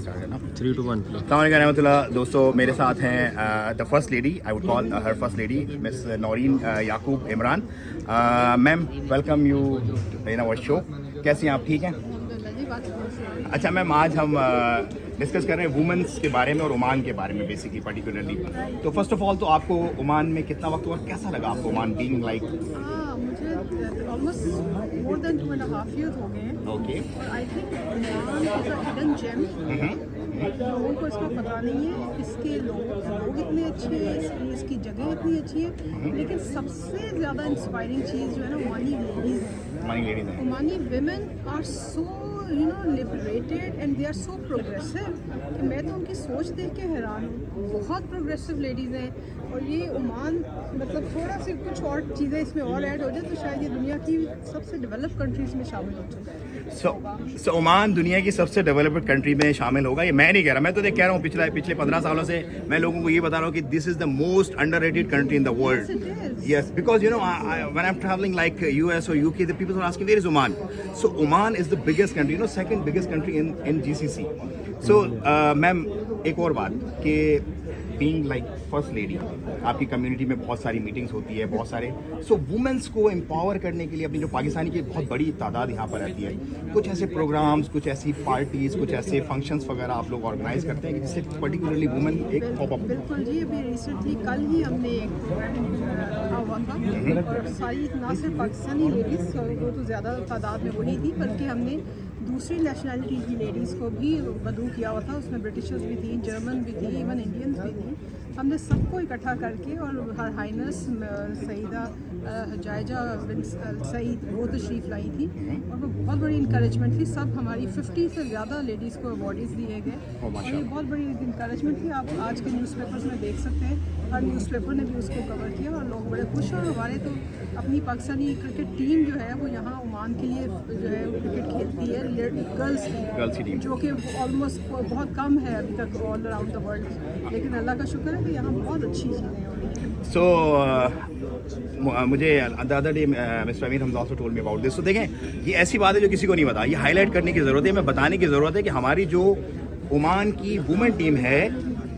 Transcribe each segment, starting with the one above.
Start है ना 3, 2, 1 अस्सलाम वालेकुम रहमतुल्लाह। दोस्तों मेरे साथ हैं the first lady, I would call her first lady, miss Noreen Yaqoob Imran. Ma'am welcome you in our show. कैसी हैं आप, ठीक हैं? अच्छा मैम, आज हम डिस्कस कर रहे हैं वुमेंस के बारे में और ओमान के बारे में बेसिकली पर्टिकुलरली। तो फर्स्ट ऑफ ऑल तो आपको ओमान में कितना वक्त हुआ, कैसा लगा आपको ओमान बीइंग लाइक? मुझे ऑलमोस्ट मोर देन 2.5 years हो गए हैं। ओके। और I think Oman is a hidden gem. लोगों को इसका पता नहीं है, इसके लोग इतने अच्छे हैं, इसकी जगह इतनी अच्छी है, लेकिन सबसे ज़्यादा इंस्पायरिंग चीज़ जो है ना ओमानी लेडीज़ है। Omani women are so liberated and they are so progressive कि मैं तो उनकी सोच देख के हैरान हूँ। बहुत प्रोग्रेसिव लेडीज़ हैं और ये ओमान मतलब थोड़ा सी कुछ और चीज़ें इसमें और ऐड हो जाए तो शायद ये दुनिया की सबसे डेवलप कंट्रीज में शामिल हो चुका है। सो ओमान दुनिया की सबसे डेवलप्ड कंट्री में शामिल होगा, ये मैं नहीं कह रहा, मैं तो कह रहा हूँ पिछले 15 सालों से मैं लोगों को ये बता रहा हूँ कि this is the most underrated country in the world. Yes, because when I'm traveling like US or UK, the people are asking where is Oman. So Oman is the biggest country, second biggest country in GCC. So ma'am, एक और बात कि being like first lady, आपकी community में बहुत सारी meetings होती है, बहुत सारे वुमेंस को एम्पावर करने के लिए अपनी जो पाकिस्तानी की बहुत बड़ी तादाद यहाँ पर रहती है, कुछ ऐसे प्रोग्राम्स, कुछ ऐसी पार्टीज़, कुछ ऐसे फंक्शंस वगैरह आप लोग ऑर्गेनाइज करते हैं कि जिससे पर्टिकुलरली वुमेन एक पॉप अप। बिल्कुल जी, अभी रिसेंटली कल ही हमने एक प्रोग्राम रखा हुआ था और सारी ना सिर्फ पाकिस्तानी लेडीज़, वो तो ज़्यादा तादाद में वही थी, बल्कि हमने दूसरी नेशनलिटी की लेडीज़ को भी मदऊ किया हुआ था। उसमें ब्रिटिशर्स भी थी, जर्मन भी थी, इवन इंडियंस भी थी। हमने सबको इकट्ठा करके और हर हाइनस सईदा जायजा बिन सईद वो तशरीफ़ लाई थी और वो बहुत बड़ी इंकरेजमेंट थी। सब हमारी 50 से ज़्यादा लेडीज़ को अवार्ड्स दिए गए और ये बहुत बड़ी इंकरेजमेंट थी। आप आज के न्यूज़पेपर्स में देख सकते हैं, हर न्यूज़पेपर ने भी उसको कवर किया और लोग बड़े खुश हैं। और हमारे तो अपनी पाकिस्तानी क्रिकेट टीम जो है वो यहाँ ओमान के लिए जो है क्रिकेट खेलती है, गर्ल्स की टीम, जो कि ऑलमोस्ट बहुत कम है अभी तक ऑल अराउंड द वर्ल्ड, लेकिन अल्लाह का शुक्र है कि यहाँ बहुत अच्छी चीज़ें हो रही हैं। सो मुझे the other day mister Amir Hamza also told me about this. तो देखें, ये ऐसी बात है जो किसी को नहीं पता, ये हाईलाइट करने की ज़रूरत है, मैं बताने की ज़रूरत है कि हमारी जो ओमान की वुमेन टीम है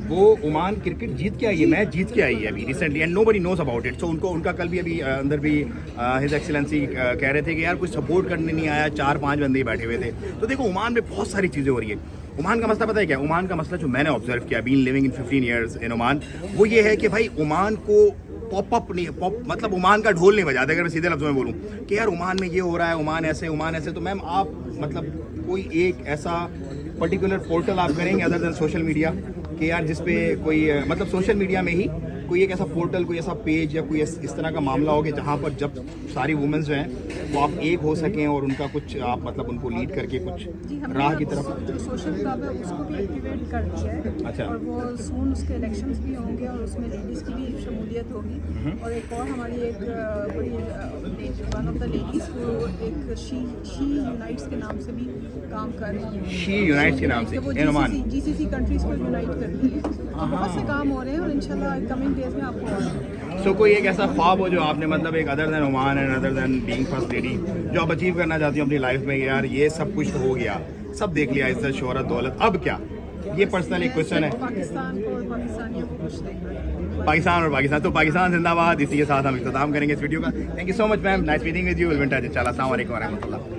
वो ओमान क्रिकेट जीत के आई है, मैच जीत के आई है अभी recently, and nobody knows about it. So उनका कल भी अभी अंदर भी हिज एक्सीलेंसी कह रहे थे कि यार कुछ सपोर्ट करने नहीं आया, 4-5 बंदे ही बैठे हुए थे। तो देखो ओमान में बहुत सारी चीज़ें हो रही है। ओमान का मसला पता है क्या? ओमान का मसला जो मैंने ऑब्जर्व किया, been living in 15 years in Oman, वो ये है कि भाई ओमान को पॉप नहीं, मतलब ओमान का ढोल नहीं बजाते। अगर मैं सीधे लफ्ज़ों में बोलूँ कि यार ओमान में ये हो रहा है, ओमान ऐसे, तो मैम आप मतलब कोई एक ऐसा पर्टिकुलर पोर्टल आप करेंगे अदर देन सोशल मीडिया कि यार जिस पे कोई मतलब सोशल मीडिया में ही कोई एक ऐसा पोर्टल, कोई ऐसा पेज या कोई इस तरह का मामला हो कि जहाँ पर जब सारी वुमेन्स जो हैं वो आप एक हो सकें और उनका कुछ आप मतलब उनको लीड करके कुछ राह की तरफ जो सोशल क्लब है उसको भी एक्टिवेट कर दिया है। अच्छा। और वो सून उसके इलेक्शंस भी होंगे और उसमें लेडीज़ की भी शमूलियत होगी। और एक और हमारी एक बड़ी वन ऑफ द लेडीज़ को एक शी यूनाइट्स के नाम से भी काम कर रही है। शी यूनाइट्स के नाम से वो GCC कंट्रीज़ को यूनाइट करती है। बहुत से काम हो रहे हैं और इंशाल्लाह कमिंग डेज में आपको सो कोई एक ऐसा ख्वाब हो जो आपने मतलब एक other than Oman and other than being first lady जो आप अचीव करना चाहती हो अपनी लाइफ में, यार ये सब कुछ तो हो गया, सब देख लिया, इज्जत शोहरत दौलत, अब क्या? ये पर्सनल एक क्वेश्चन है। पाकिस्तान को और पाकिस्तानियों को खुश देखना है। पाकिस्तान और पाकिस्तान, तो पाकिस्तान जिंदाबाद। इसी के साथ हम इख्तिताम करेंगे इस वीडियो का। Thank you so much ma'am, nice meeting with you, will be in touch इंशाल्लाह। अस्सलाम वालेकुम व रहमतुल्लाह।